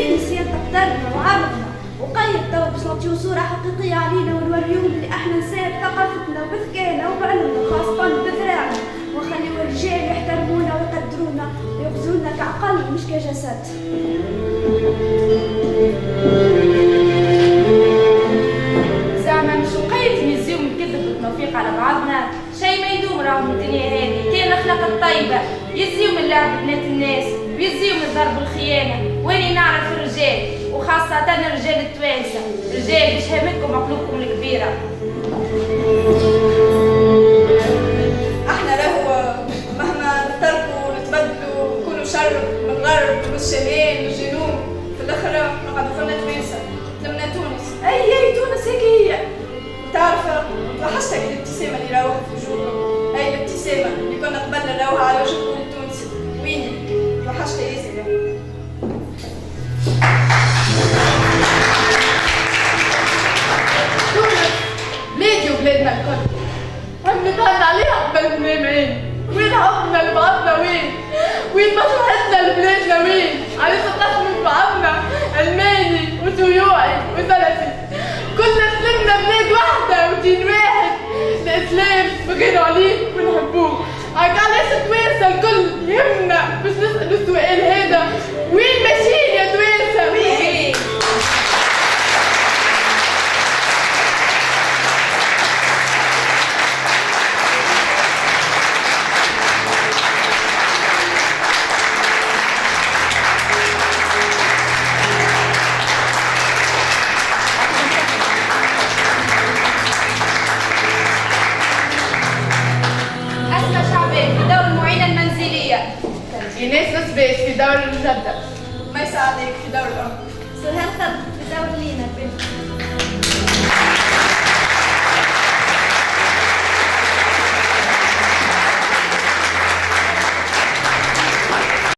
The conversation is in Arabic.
مين نسيان تقدرنا وعرضنا وقيد دور باش نعطيو صورة حقيقية علينا ونوريوهم اللي احنا نساء بثقافتنا وبذكائنا وبعلمنا خاصة بذراعنا، ونخليو الرجال يحترمونا ويقدرونا ويغزونا كعقل مش كجسد. زعما مش وقيت نزيو من كذب والتوفيق على بعضنا، شي ما يدوم راهم الدنيا هذه، كان الاخلاق الطيبه يزيو من لعب بنات الناس ويزيو من ضرب الخيانه. واني نعرف الرجال وخاصه الرجال التوانسه، رجال بشهامتكم وعقلكم الكبيره. احنا راهو مهما نتركوا ونتبدلوا نكونوا شرق من الغرب من الشمال من الجنوب، في الاخر نقعدوا فينا توانسه لمنا تونس. اي تونس هيك هي. تعرف وحشتك الابتسامه اللي راوها في وجوهكم، هاي الابتسامه اللي كنا قبل نراوها على وجه كل تونسي. ويني وحشتها ياسر. تونس بلادي وبلادنا الكل، هم نتهنى عليها قبل ما ننام. وين حبنا لبعضنا؟ وين مصلحتنا لبلادنا؟ وين على ثقتنا في بعضنا؟ الماني وتويوعي وثلاثي كلنا سلمنا بلاد واحدة ودين واحد، الإسلام بغيروا عليه ونحبوه. هاك علاش توانسة الكل يهمنا باش نسألوا السؤال هذا، وين ماشيين يا توانسة؟ وين؟ إيناس نسبات في دور الجدة. ما يساعدك في دور الأم.